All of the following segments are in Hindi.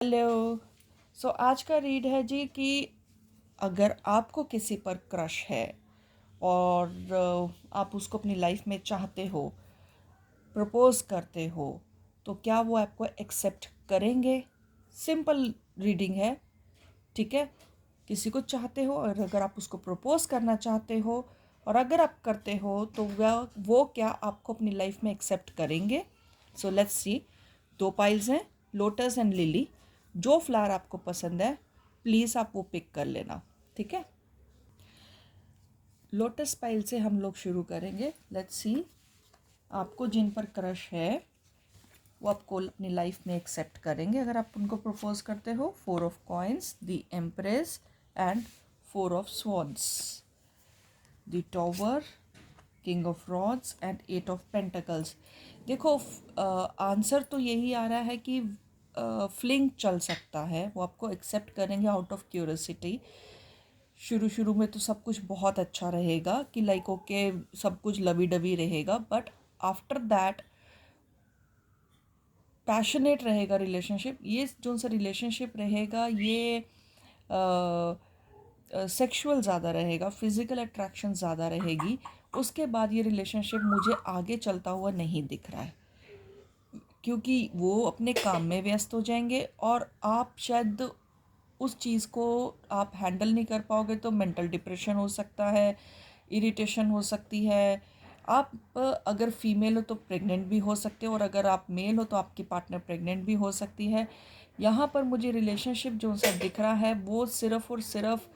हेलो। आज का रीड है जी कि अगर आपको किसी पर क्रश है और आप उसको अपनी लाइफ में चाहते हो, प्रपोज करते हो, तो क्या वो आपको एक्सेप्ट करेंगे? सिंपल रीडिंग है, ठीक है। किसी को चाहते हो और अगर आप उसको प्रपोज करना चाहते हो और अगर आप करते हो तो वो क्या आपको अपनी लाइफ में एक्सेप्ट करेंगे? So let's see. दो पाइल्स हैं, लोटस एंड लिली। जो फ्लावर आपको पसंद है प्लीज़ आप वो पिक कर लेना, ठीक है। लोटस पाइल से हम लोग शुरू करेंगे। लेट्स सी, आपको जिन पर क्रश है वो आपको अपनी लाइफ में एक्सेप्ट करेंगे अगर आप उनको प्रपोज करते हो। 4 of coins, the empress and 4 of swords, the tower, king of rods and 8 of pentacles. देखो, आंसर तो यही आ रहा है कि फ्लिंग चल सकता है, वो आपको एक्सेप्ट करेंगे आउट ऑफ क्यूरियोसिटी। शुरू शुरू में तो सब कुछ बहुत अच्छा रहेगा कि लाइक ओके सब कुछ लवी डवी रहेगा, बट आफ्टर दैट पैशनेट रहेगा रिलेशनशिप। ये जो सा रिलेशनशिप रहेगा ये सेक्सुअल ज़्यादा रहेगा, फिज़िकल अट्रैक्शन ज़्यादा रहेगी। उसके बाद ये रिलेशनशिप मुझे आगे चलता हुआ नहीं दिख रहा है, क्योंकि वो अपने काम में व्यस्त हो जाएंगे और आप शायद उस चीज़ को आप हैंडल नहीं कर पाओगे, तो मेंटल डिप्रेशन हो सकता है, इरिटेशन हो सकती है। आप अगर फीमेल हो तो प्रेग्नेंट भी हो सकते हो और अगर आप मेल हो तो आपकी पार्टनर प्रेग्नेंट भी हो सकती है। यहाँ पर मुझे रिलेशनशिप जो सा दिख रहा है वो सिर्फ़ और सिर्फ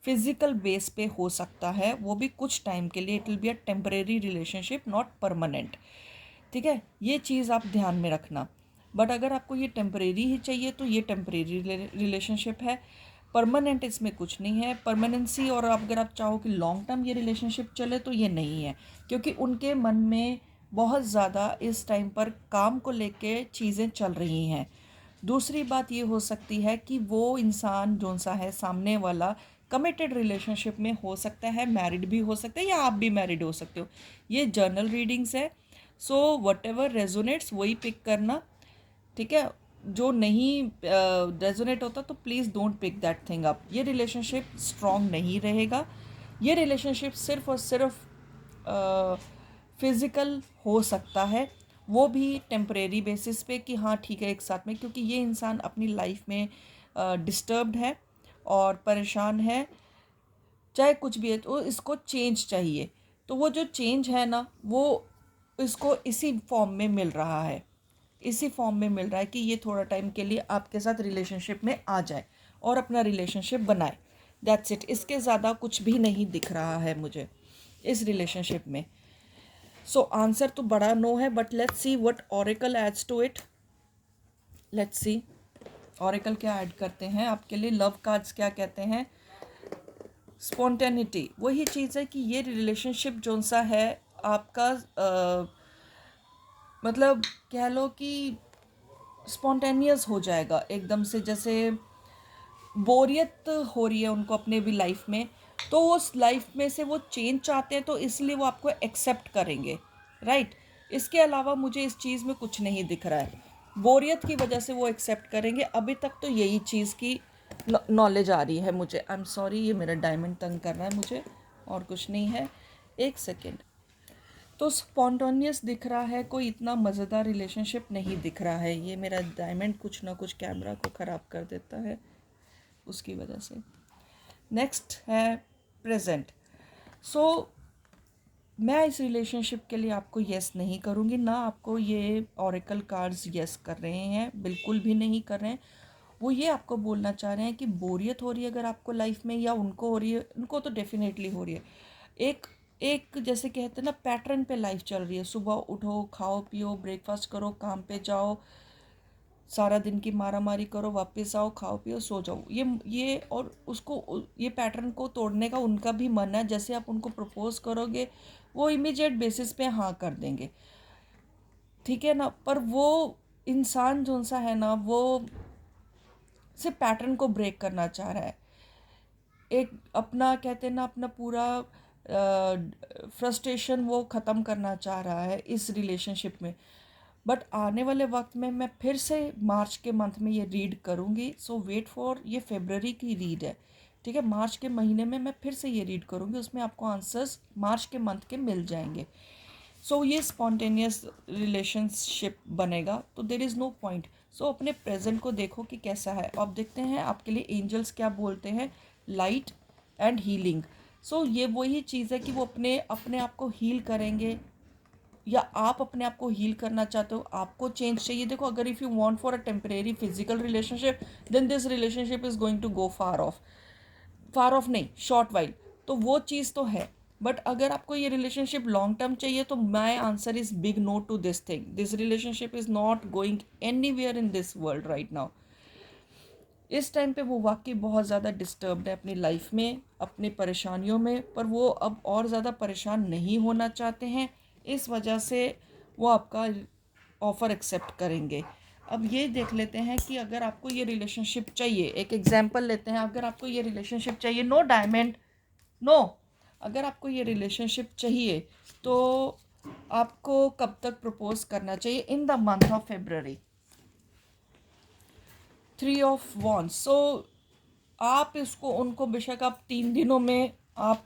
फिज़िकल बेस पे हो सकता है, वो भी कुछ टाइम के लिए। It will be a temporary relationship, not permanent, ठीक है। ये चीज़ आप ध्यान में रखना। बट अगर आपको ये टेम्परेरी ही चाहिए तो ये टेम्परेरी रिलेशनशिप है, परमानेंट इसमें कुछ नहीं है। परमानेंसी और अगर आप चाहो कि लॉन्ग टर्म ये रिलेशनशिप चले तो ये नहीं है, क्योंकि उनके मन में बहुत ज़्यादा इस टाइम पर काम को लेके चीज़ें चल रही हैं। दूसरी बात ये हो सकती है कि वो इंसान जो सा है सामने वाला कमिटेड रिलेशनशिप में हो सकता है, मैरिड भी हो सकता है या आप भी मैरिड हो सकते हो। ये जर्नल रीडिंग्स है, सो वट एवर रेजोनेट्स वही पिक करना, ठीक है। जो नहीं रेजोनेट होता तो please don't pick that thing up. ये रिलेशनशिप स्ट्रॉन्ग नहीं रहेगा। ये रिलेशनशिप सिर्फ और सिर्फ फिज़िकल हो सकता है, वो भी टेम्परेरी बेसिस पे कि हाँ ठीक है एक साथ में, क्योंकि ये इंसान अपनी लाइफ में डिस्टर्ब्ड है और परेशान है, चाहे कुछ भी है तो इसको चेंज चाहिए। तो वो जो चेंज है ना वो इसको इसी फॉर्म में मिल रहा है, इसी फॉर्म में मिल रहा है कि ये थोड़ा टाइम के लिए आपके साथ रिलेशनशिप में आ जाए और अपना रिलेशनशिप बनाए। That's it. इसके ज़्यादा कुछ भी नहीं दिख रहा है मुझे इस रिलेशनशिप में। सो आंसर तो बड़ा नो है, but let's see what oracle adds to it. Let's see oracle क्या ऐड करते हैं आपके लिए। लव कार्ड्स क्या कहते हैं? स्पॉन्टेनिटी वही चीज़ है कि ये रिलेशनशिप जो सा है आपका मतलब कह लो कि स्पॉन्टेनियस हो जाएगा एकदम से। जैसे बोरियत हो रही है उनको अपने भी लाइफ में, तो उस लाइफ में से वो चेंज चाहते हैं, तो इसलिए वो आपको एक्सेप्ट करेंगे, राइट। इसके अलावा मुझे इस चीज़ में कुछ नहीं दिख रहा है। बोरियत की वजह से वो एक्सेप्ट करेंगे, अभी तक तो यही चीज़ की नॉलेज आ रही है मुझे। आई एम सॉरी, ये मेरा डायमंड तंग कर रहा है मुझे, और कुछ नहीं है। एक सेकेंड। तो स्पॉन्टेनियस दिख रहा है, कोई इतना मज़ेदार रिलेशनशिप नहीं दिख रहा है। ये मेरा डायमंड कुछ ना कुछ कैमरा को ख़राब कर देता है, उसकी वजह से। नेक्स्ट है प्रेजेंट। सो मैं इस रिलेशनशिप के लिए आपको येस नहीं करूँगी, ना आपको ये ऑरेकल कार्ड्स येस कर रहे हैं, बिल्कुल भी नहीं कर रहे हैं। वो ये आपको बोलना चाह रहे हैं कि बोरियत हो रही है अगर आपको लाइफ में, या उनको हो रही है, उनको तो डेफिनेटली हो रही है। एक एक जैसे कहते हैं ना, पैटर्न पे लाइफ चल रही है। सुबह उठो, खाओ पियो, ब्रेकफास्ट करो, काम पे जाओ, सारा दिन की मारा मारी करो, वापस आओ, खाओ पियो, सो जाओ। ये और उसको ये पैटर्न को तोड़ने का उनका भी मन है। जैसे आप उनको प्रपोज करोगे वो इमीडिएट बेसिस पे हाँ कर देंगे, ठीक है ना। पर वो इंसान जो सा है ना वो सिर्फ पैटर्न को ब्रेक करना चाह रहा है। एक अपना कहते हैं ना, अपना पूरा फ्रस्ट्रेशन वो ख़त्म करना चाह रहा है इस रिलेशनशिप में। बट आने वाले वक्त में मैं फिर से मार्च के मंथ में ये रीड करूँगी। सो वेट फॉर, ये फेबररी की रीड है, ठीक है। मार्च के महीने में मैं फिर से ये रीड करूँगी, उसमें आपको आंसर्स मार्च के मंथ के मिल जाएंगे। सो ये स्पॉन्टेनियस रिलेशनशिप बनेगा, तो देर इज़ नो पॉइंट। सो अपने प्रेजेंट को देखो कि कैसा है। अब देखते हैं आपके लिए एंजल्स क्या बोलते हैं। Light and healing. सो ये वही चीज़ है कि वो अपने अपने आप को हील करेंगे, या आप अपने आप को हील करना चाहते हो, आपको चेंज चाहिए। देखो, अगर if you want for a temporary physical relationship, then this relationship is going to go far off नहीं, शॉर्ट वाइल, तो वो चीज़ तो है। बट अगर आपको ये रिलेशनशिप लॉन्ग टर्म चाहिए, तो my answer is big no to this thing. This relationship is not going anywhere in this world right now. इस टाइम पे वो वाकई बहुत ज़्यादा डिस्टर्ब्ड है अपनी लाइफ में, अपनी परेशानियों में, पर वो अब और ज़्यादा परेशान नहीं होना चाहते हैं। इस वजह से वो आपका ऑफ़र एक्सेप्ट करेंगे। अब ये देख लेते हैं कि अगर आपको ये रिलेशनशिप चाहिए, एक एग्जांपल लेते हैं। अगर आपको ये रिलेशनशिप चाहिए, नो डायमंड, नो, अगर आपको ये रिलेशनशिप चाहिए तो आपको कब तक प्रपोज करना चाहिए? In the month of February. 3 of wands. So आप इसको उनको बेशक आप 3 दिनों में आप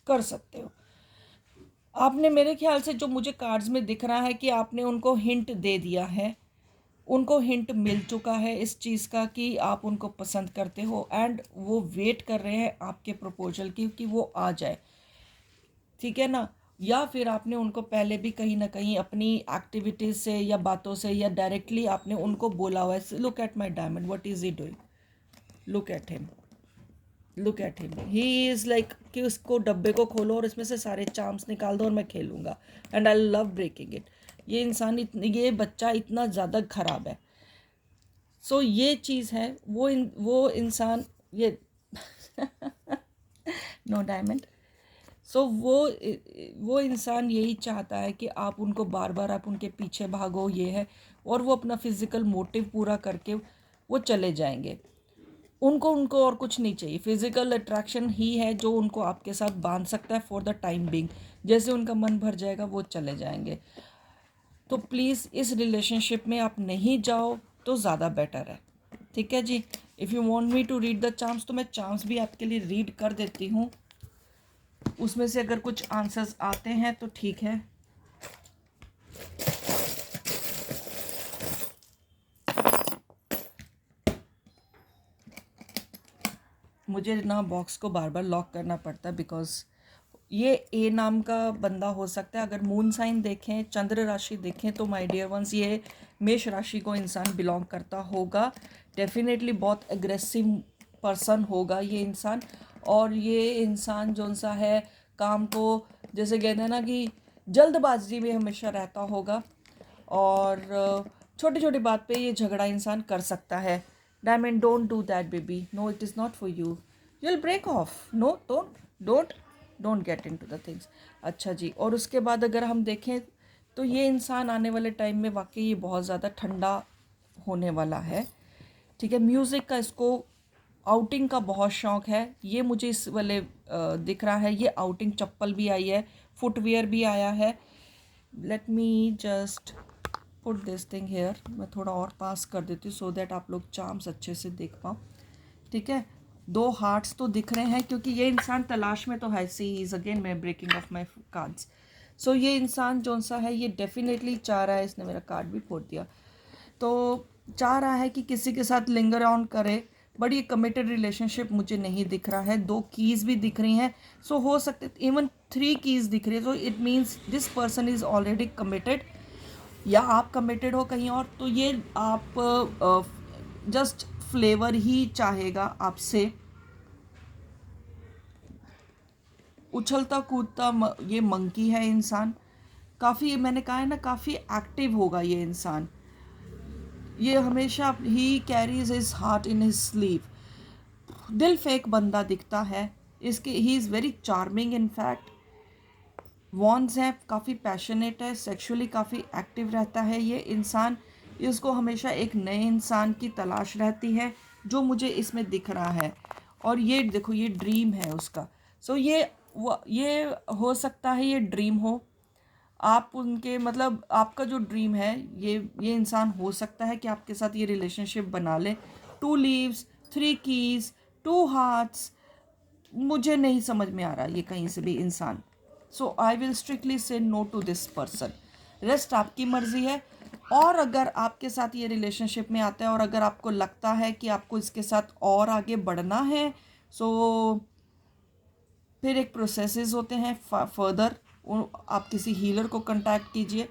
कर सकते हो। आपने, मेरे ख्याल से जो मुझे कार्ड्स में दिख रहा है कि आपने उनको हिंट दे दिया है, उनको हिंट मिल चुका है इस चीज़ का कि आप उनको पसंद करते हो, एंड वो वेट कर रहे हैं आपके प्रपोजल की कि वो आ जाए, ठीक है ना। या फिर आपने उनको पहले भी कहीं ना कहीं अपनी एक्टिविटीज़ से या बातों से या डायरेक्टली आपने उनको बोला हुआ है, look at my diamond, what is he doing, look at him, look at him, he is like कि उसको डब्बे को खोलो और इसमें से सारे चार्म्स निकाल दो और मैं खेलूँगा, and I love breaking it. ये इंसान ये बच्चा इतना ज़्यादा ख़राब है। सो ये चीज़ है, वो इंसान ये नो डायमंड। सो वो इंसान यही चाहता है कि आप उनको बार बार आप उनके पीछे भागो, ये है, और वो अपना फिजिकल मोटिव पूरा करके वो चले जाएंगे। उनको उनको और कुछ नहीं चाहिए। फिजिकल अट्रैक्शन ही है जो उनको आपके साथ बांध सकता है फॉर द टाइम बिंग। जैसे उनका मन भर जाएगा वो चले जाएंगे। तो प्लीज़ इस रिलेशनशिप में आप नहीं जाओ तो ज़्यादा बेटर है, ठीक है जी। If you want me to read the charms, तो मैं चार्म्स भी आपके लिए रीड कर देती हूँ। उसमें से अगर कुछ आंसर्स आते हैं तो ठीक है। मुझे ना बॉक्स को बार बार लॉक करना पड़ता है, बिकॉज ये ए नाम का बंदा हो सकता है। अगर मून साइन देखें, चंद्र राशि देखें, तो माय डियर वंस ये मेष राशि को इंसान बिलोंग करता होगा। डेफिनेटली बहुत एग्रेसिव पर्सन होगा ये इंसान। और ये इंसान जो सा है, काम को जैसे कहते हैं ना कि जल्दबाजी में हमेशा रहता होगा, और छोटी छोटी बात पे ये झगड़ा इंसान कर सकता है। Diamond, don't do that baby, no it is not for you, you will break off, no, don't don't get into the things. अच्छा जी, और उसके बाद अगर हम देखें तो ये इंसान आने वाले टाइम में वाकई ये बहुत ज़्यादा ठंडा होने वाला है, ठीक है। म्यूज़िक का इसको आउटिंग का बहुत शौक है, ये मुझे इस वाले दिख रहा है। ये आउटिंग चप्पल भी आई है, फुटवेयर भी आया है। Let me just put this thing here, मैं थोड़ा और पास कर देती हूँ सो दैट आप लोग चार्म्स अच्छे से देख पाओ, ठीक है। 2 हार्ट्स तो दिख रहे हैं क्योंकि ये इंसान तलाश में तो है। सी इज़ अगेन मैं ब्रेकिंग ऑफ माई कार्ड्स। सो ये इंसान जो सा है ये डेफिनेटली चाह रहा है, इसने मेरा कार्ड भी फोड़ दिया, तो चाह रहा है कि किसी के साथ लिंगर ऑन करे, बट ये कमिटेड रिलेशनशिप मुझे नहीं दिख रहा है। 2 कीज़ भी दिख रही हैं, सो हो सकते इवन 3 कीज़ दिख रही है। So it means this person is already committed, या आप कमिटेड हो कहीं और। तो ये आप जस्ट फ्लेवर ही चाहेगा आपसे। उछलता कूदता ये मंकी है इंसान। काफ़ी, मैंने कहा है ना, काफ़ी एक्टिव होगा ये इंसान। ये हमेशा ही carries his heart in his sleeve. दिल फेक बंदा दिखता है इसके। He is very charming in fact. वॉन्स है, काफ़ी पैशनेट है, सेक्सुअली काफ़ी एक्टिव रहता है ये इंसान। इसको हमेशा एक नए इंसान की तलाश रहती है, जो मुझे इसमें दिख रहा है। और ये देखो, ये ड्रीम है उसका। सो ये हो सकता है ये ड्रीम हो, आप उनके मतलब आपका जो ड्रीम है, ये इंसान हो सकता है कि आपके साथ ये रिलेशनशिप बना ले। 2 लीव्स, 3 कीज, 2 हार्ट्स, मुझे नहीं समझ में आ रहा ये कहीं से भी इंसान। So I will strictly say no to this person. Rest आपकी मर्जी है। और अगर आपके साथ ये रिलेशनशिप में आता है और अगर आपको लगता है कि आपको इसके साथ और आगे बढ़ना है, सो फिर एक प्रोसेसेस होते हैं फर्दर। आप किसी हीलर को कांटेक्ट कीजिए।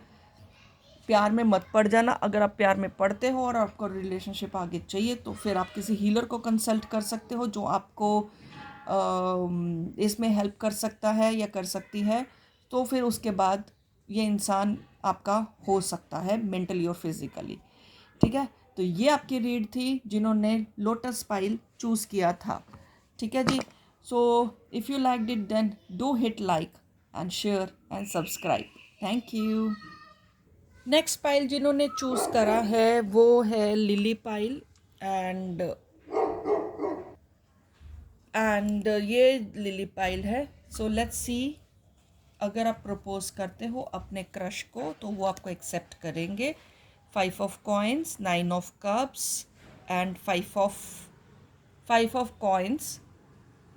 प्यार में मत पड़ जाना। अगर आप प्यार में पड़ते हो और आपको रिलेशनशिप आगे चाहिए तो फिर आप किसी हीलर को कंसल्ट कर सकते हो जो आपको इसमें हेल्प कर सकता है या कर सकती है। तो फिर उसके बाद ये इंसान आपका हो सकता है मेंटली और फिजिकली। ठीक है, तो ये आपकी रीड थी जिन्होंने लोटस पाइल चूज़ किया था। ठीक है जी। So if you like it then do hit like and share and subscribe. Thank you. Next pile जिन्होंने चूज़ करा है वो है लिली पाइल। एंड ये लिली पाइल है। सो लेट्स सी, अगर आप प्रपोज करते हो अपने क्रश को तो वो आपको एक्सेप्ट करेंगे। 5 of coins, 9 of cups and 5 of coins,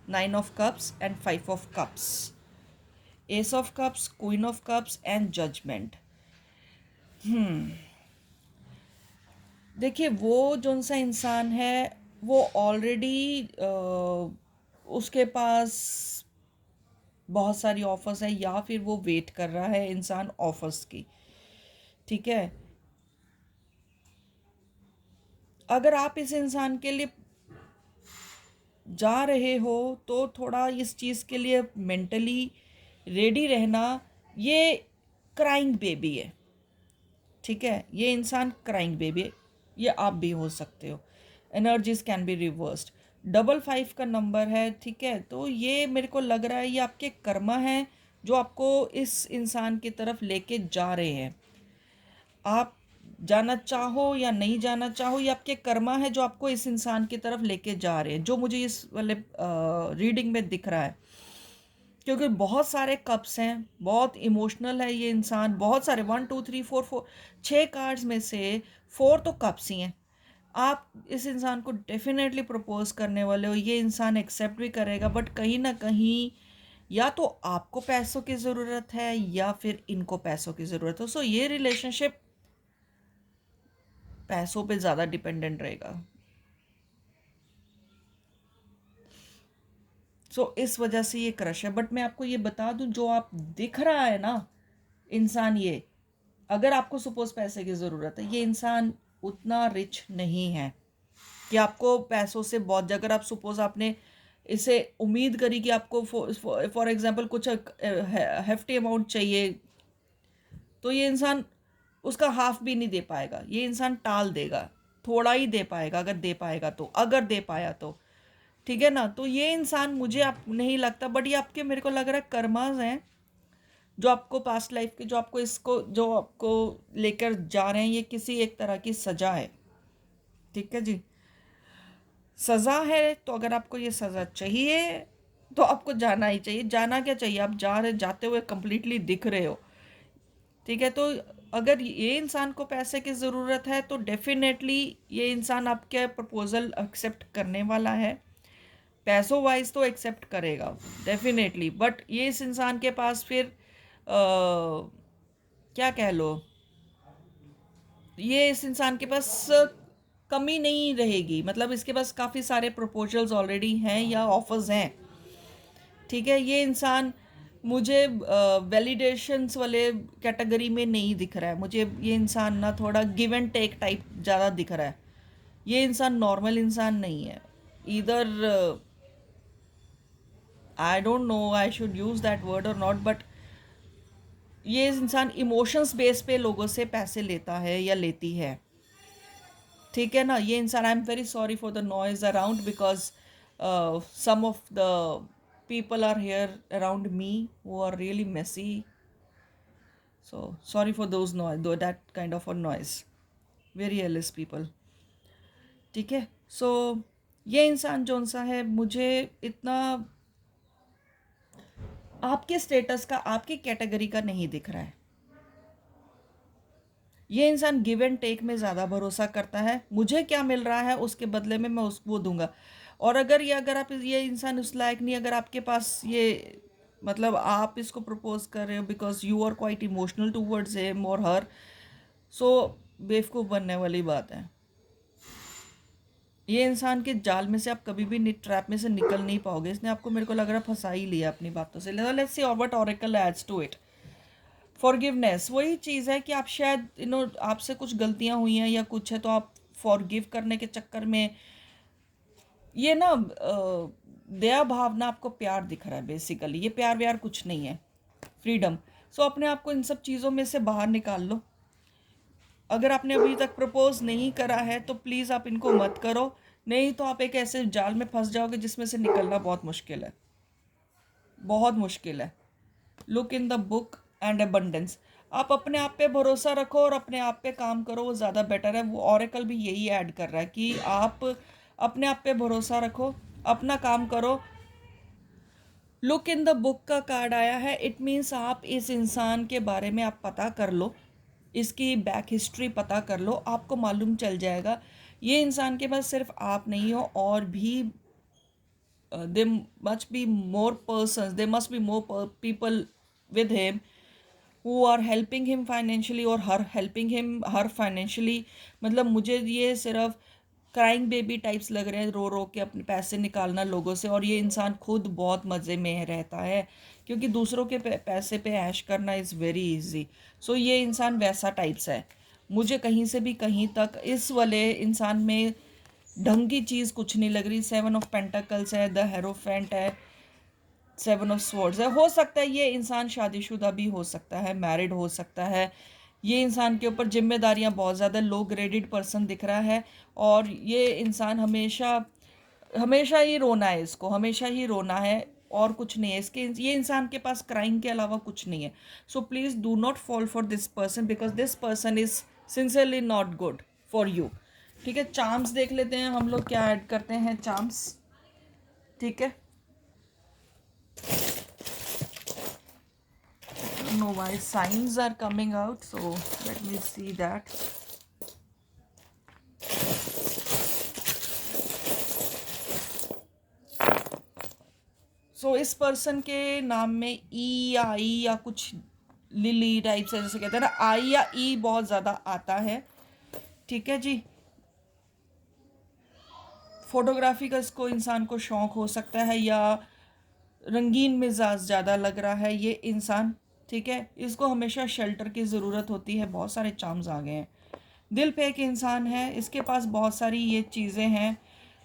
9 of cups and 5 of cups, ace of cups, queen of cups and judgement. देखिए, वो जौन सा इंसान है वो ऑलरेडी उसके पास बहुत सारी ऑफर्स हैं या फिर वो वेट कर रहा है इंसान ऑफर्स की। ठीक है, अगर आप इस इंसान के लिए जा रहे हो तो थोड़ा इस चीज़ के लिए मेंटली रेडी रहना। ये क्राइंग बेबी है। ठीक है, ये इंसान क्राइंग बेबी है। ये आप भी हो सकते हो। Energies can be reversed. 5 का नंबर है। ठीक है, तो ये मेरे को लग रहा है ये आपके कर्मा हैं जो आपको इस इंसान की तरफ लेके जा रहे हैं। आप जाना चाहो या नहीं जाना चाहो, ये आपके कर्मा है जो आपको इस इंसान की तरफ लेके जा रहे हैं, जो मुझे इस वाले रीडिंग में दिख रहा है। क्योंकि बहुत सारे कप्स हैं, बहुत इमोशनल है ये इंसान। बहुत सारे 1 2 3 4 4 6 कार्ड्स में से 4 तो कप्स ही हैं। आप इस इंसान को डेफिनेटली प्रपोज करने वाले हो। ये इंसान एक्सेप्ट भी करेगा, बट कहीं ना कहीं या तो आपको पैसों की ज़रूरत है या फिर इनको पैसों की ज़रूरत है। सो ये रिलेशनशिप पैसों पे ज़्यादा डिपेंडेंट रहेगा। सो इस वजह से ये क्रश है। बट मैं आपको ये बता दूं, जो आप दिख रहा है ना इंसान, ये अगर आपको सपोज पैसे की ज़रूरत है, ये इंसान उतना रिच नहीं है कि आपको पैसों से बहुत, अगर आप सपोज आपने इसे उम्मीद करी कि आपको फॉर एग्जांपल कुछ हेफ्टी अमाउंट चाहिए, तो ये इंसान उसका हाफ भी नहीं दे पाएगा। ये इंसान टाल देगा। थोड़ा ही दे पाएगा अगर दे पाएगा तो, अगर दे पाया तो। ठीक है ना, तो ये इंसान मुझे आप नहीं लगता, बट ये आपके मेरे को लग रहा है कर्माज हैं जो आपको पास्ट लाइफ के, जो आपको इसको जो आपको लेकर जा रहे हैं। ये किसी एक तरह की सजा है। ठीक है जी, सजा है। तो अगर आपको ये सजा चाहिए तो आपको जाना ही चाहिए। जाना क्या चाहिए, आप जाते हुए कंप्लीटली दिख रहे हो। ठीक है, तो अगर ये इंसान को पैसे की ज़रूरत है तो डेफिनेटली ये इंसान आपके प्रपोजल एक्सेप्ट करने वाला है। पैसों वाइज तो एक्सेप्ट करेगा डेफिनेटली, बट ये इस इंसान के पास फिर क्या कह लो, ये इस इंसान के पास कमी नहीं रहेगी। मतलब इसके पास काफ़ी सारे प्रपोजल्स ऑलरेडी हैं या ऑफर्स हैं। ठीक है, ये इंसान मुझे वैलिडेशंस वाले कैटेगरी में नहीं दिख रहा है। मुझे ये इंसान ना थोड़ा गिव एंड टेक टाइप ज़्यादा दिख रहा है। ये इंसान नॉर्मल इंसान नहीं है। इधर आई don't no I should use that word और नॉट, बट ये इंसान इमोशंस बेस पे लोगों से पैसे लेता है या लेती है। ठीक है ना, ये इंसान, I am very sorry for the noise around because some of the people are here around me who are really messy, so sorry for those noise, though that kind of a noise, very jealous people. ठीक है, सो ये इंसान जौन सा है मुझे इतना आपके स्टेटस का, आपकी कैटेगरी का नहीं दिख रहा है। ये इंसान गिव एंड टेक में ज़्यादा भरोसा करता है, मुझे क्या मिल रहा है उसके बदले में मैं उस वो दूंगा। और अगर आप ये इंसान उस लायक नहीं, अगर आपके पास ये मतलब आप इसको प्रपोज कर रहे हो because you are quite emotional towards him और हर, सो बेवकूफ़ बनने वाली बात है। ये इंसान के जाल में से आप कभी भी ट्रैप में से निकल नहीं पाओगे। इसने आपको मेरे को लग रहा है फंसा ही लिया अपनी बातों से। लेट्स सी और what oracle adds to it. Forgiveness वही चीज़ है कि आप शायद आपसे कुछ गलतियां हुई हैं या कुछ है, तो आप फॉरगिव करने के चक्कर में ये ना दया भावना, आपको प्यार दिख रहा है बेसिकली। ये प्यार व्यार कुछ नहीं है, फ्रीडम। सो अपने आप को इन सब चीज़ों में से बाहर निकाल लो। अगर आपने अभी तक प्रपोज नहीं करा है तो प्लीज़ आप इनको मत करो, नहीं तो आप एक ऐसे जाल में फंस जाओगे जिसमें से निकलना बहुत मुश्किल है, बहुत मुश्किल है। Look in the book and abundance. आप अपने आप पे भरोसा रखो और अपने आप पे काम करो, वो ज़्यादा बेटर है। वो ऑरेकल भी यही ऐड कर रहा है कि आप अपने आप पे भरोसा रखो, अपना काम करो। लुक इन द बुक का कार्ड आया है, इट मीन्स आप इस इंसान के बारे में आप पता कर लो, इसकी बैक हिस्ट्री पता कर लो, आपको मालूम चल जाएगा। ये इंसान के पास सिर्फ आप नहीं हो, और भी there must be more persons, there must be more people with him who are helping him financially or her helping him her financially। मतलब मुझे ये सिर्फ क्राइंग बेबी टाइप्स लग रहे हैं, रो रो के अपने पैसे निकालना लोगों से। और ये इंसान खुद बहुत मज़े में रहता है क्योंकि दूसरों के पैसे पे ऐश करना इज़ वेरी इजी। सो ये इंसान वैसा टाइप्स है। मुझे कहीं से भी कहीं तक इस वाले इंसान में ढंग की चीज़ कुछ नहीं लग रही। 7 ऑफ पेंटाकल्स है, द हेरोफेंट है, 7 ऑफ स्वॉर्ड्स है। हो सकता है ये इंसान शादीशुदा भी हो सकता है, मैरिड हो सकता है। ये इंसान के ऊपर जिम्मेदारियां बहुत ज़्यादा, लो ग्रेडेड पर्सन दिख रहा है। और ये इंसान हमेशा हमेशा ही रोना है, इसको हमेशा ही रोना है और कुछ नहीं है इसके। ये इंसान के पास क्राइम के अलावा कुछ नहीं है। So please do not fall for this person because this person is sincerely not good for you. ठीक है, चार्म्स देख लेते हैं हम लोग क्या ऐड करते हैं चार्म्स। ठीक है, no why signs are coming out, so let me see that। इस पर्सन के नाम में ई या आई या कुछ लिली टाइप से जैसे कहते हैं ना, आई या ई बहुत ज़्यादा आता है। ठीक है जी, फोटोग्राफी का इसको इंसान को शौक हो सकता है या रंगीन मिजाज ज़्यादा लग रहा है ये इंसान। ठीक है, इसको हमेशा शेल्टर की ज़रूरत होती है। बहुत सारे चार्म्स आ गए हैं। दिल पे एक इंसान है, इसके पास बहुत सारी ये चीज़ें हैं।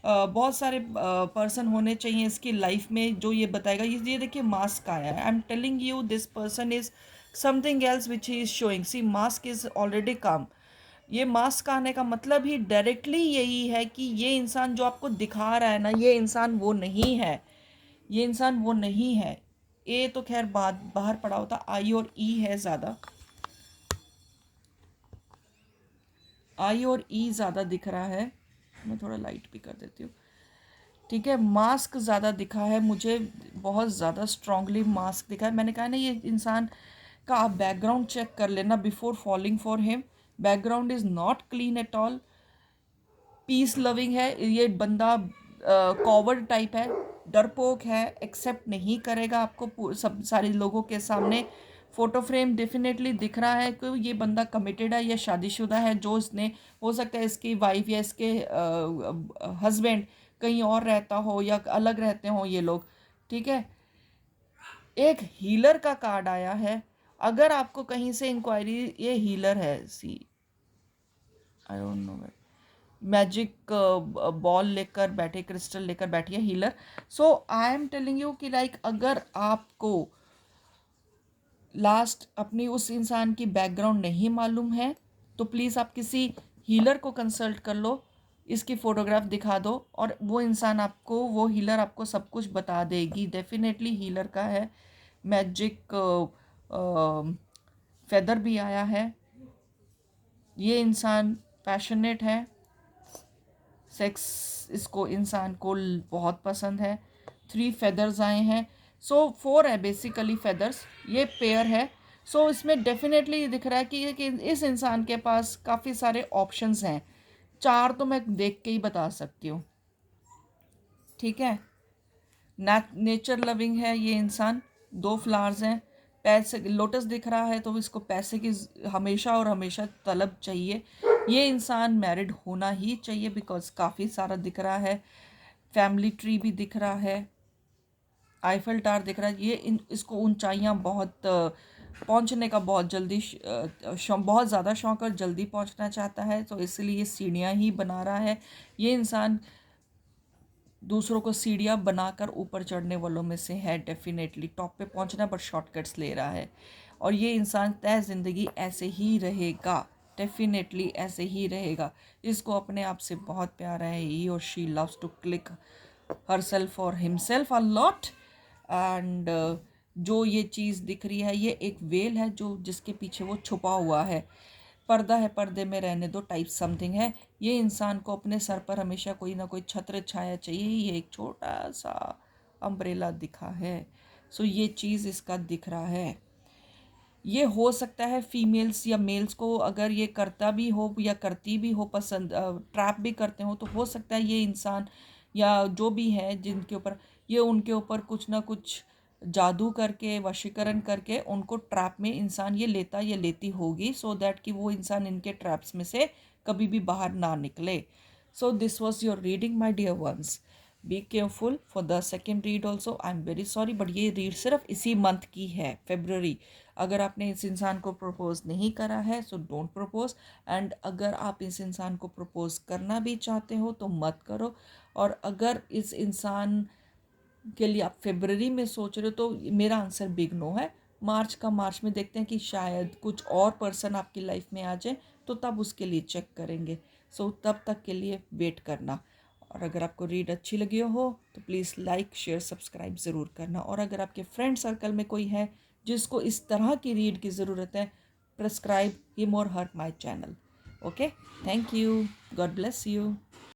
बहुत सारे पर्सन होने चाहिए इसकी लाइफ में जो ये बताएगा। ये देखिए मास्क आया है। I am telling you this person is something else which he is showing. See mask is already come. ये मास्क आने का मतलब ही डायरेक्टली यही है कि ये इंसान जो आपको दिखा रहा है ना, ये इंसान वो नहीं है, ये इंसान वो नहीं है। ए तो खैर बाहर पड़ा होता, आई और ई है ज़्यादा, आई और ई ज़्यादा दिख रहा है। मैं थोड़ा लाइट भी कर देती हूँ। ठीक है, मास्क ज़्यादा दिखा है मुझे, बहुत ज़्यादा स्ट्रांगली मास्क दिखा है। मैंने कहा ना, ये इंसान का आप बैकग्राउंड चेक कर लेना before falling for him. Background is not clean at all. Peace loving है ये बंदा, कॉवर्ड टाइप है, डरपोक है, एक्सेप्ट नहीं करेगा आपको सब सारे लोगों के सामने। फोटो फ्रेम डेफिनेटली दिख रहा है कि ये बंदा कमिटेड है या शादीशुदा है। जो इसने, हो सकता है इसकी वाइफ या इसके हस्बैंड कहीं और रहता हो या अलग रहते हो ये लोग। ठीक है, एक हीलर का कार्ड आया है। अगर आपको कहीं से इंक्वायरी, ये हीलर है, see I don't know, magic ball लेकर बैठे, क्रिस्टल लेकर बैठी है healer. So I am telling you कि लाइक अगर आपको लास्ट अपनी उस इंसान की बैकग्राउंड नहीं मालूम है तो प्लीज़ आप किसी हीलर को कंसल्ट कर लो, इसकी फ़ोटोग्राफ दिखा दो और वो इंसान आपको, वो हीलर आपको सब कुछ बता देगी। डेफिनेटली हीलर का है। मैजिक फेदर भी आया है। ये इंसान पैशनेट है, सेक्स इसको इंसान को बहुत पसंद है। 3 फेदर्स आए हैं, सो 4 है बेसिकली फेदर्स, ये पेयर है। सो इसमें डेफिनेटली ये दिख रहा है कि इस इंसान के पास काफ़ी सारे ऑप्शंस हैं। 4 तो मैं देख के ही बता सकती हूँ, ठीक है? नेचर लविंग है ये इंसान, 2 फ्लावर्स हैं, पैसे लोटस दिख रहा है तो इसको पैसे की हमेशा और हमेशा तलब चाहिए। ये इंसान मैरिड होना ही चाहिए बिकॉज काफ़ी सारा दिख रहा है, फैमिली ट्री भी दिख रहा है, आईफल टावर दिख रहा है। ये इसको ऊंचाइयां बहुत पहुंचने का बहुत जल्दी बहुत ज़्यादा शौक और जल्दी पहुंचना चाहता है, तो इसलिए ये सीढ़ियाँ ही बना रहा है। ये इंसान दूसरों को सीढ़ियाँ बनाकर ऊपर चढ़ने वालों में से है, डेफिनेटली टॉप पे पहुंचना बट शॉर्टकट्स ले रहा है। और ये इंसान तय ज़िंदगी ऐसे ही रहेगा, डेफिनेटली ऐसे ही रहेगा। इसको अपने आप से बहुत प्यार है, ही और she loves to click herself और हिमसेल्फ अ लॉट। एंड जो ये चीज़ दिख रही है ये एक वेल है जो जिसके पीछे वो छुपा हुआ है। पर्दा है, पर्दे में रहने दो टाइप समथिंग है। ये इंसान को अपने सर पर हमेशा कोई ना कोई छत्र छाया चाहिए, ये एक छोटा सा अम्ब्रेला दिखा है। सो ये चीज़ इसका दिख रहा है। ये हो सकता है फीमेल्स या मेल्स को अगर ये करता भी हो या करती भी हो, पसंद ट्रैप भी करते हो, तो हो सकता है ये इंसान या जो भी है जिनके ऊपर ये उनके ऊपर कुछ ना कुछ जादू करके वशीकरण करके उनको ट्रैप में इंसान ये लेता या लेती होगी, सो दैट कि वो इंसान इनके ट्रैप्स में से कभी भी बाहर ना निकले। So this was your reading my dear ones. Be careful for the second read also. I am very sorry but ये रीड सिर्फ इसी मंथ की है, फेब्रवरी। अगर आपने इस इंसान को प्रपोज नहीं करा है सो डोंट प्रपोज, एंड अगर आप इस इंसान को प्रपोज करना भी चाहते हो तो मत करो। और अगर इस इंसान के लिए आप फेब्रवरी में सोच रहे हो तो मेरा आंसर बिग नो है। मार्च में देखते हैं कि शायद कुछ और पर्सन आपकी लाइफ में आ जाए, तो तब उसके लिए चेक करेंगे। सो तब तक के लिए वेट करना। और अगर आपको रीड अच्छी लगी हो तो प्लीज़ लाइक शेयर सब्सक्राइब ज़रूर करना। और अगर आपके फ्रेंड सर्कल में कोई है जिसको इस तरह की रीड की ज़रूरत है, प्रेस्क्राइब हिम और her my channel. Okay, thank you, God bless you.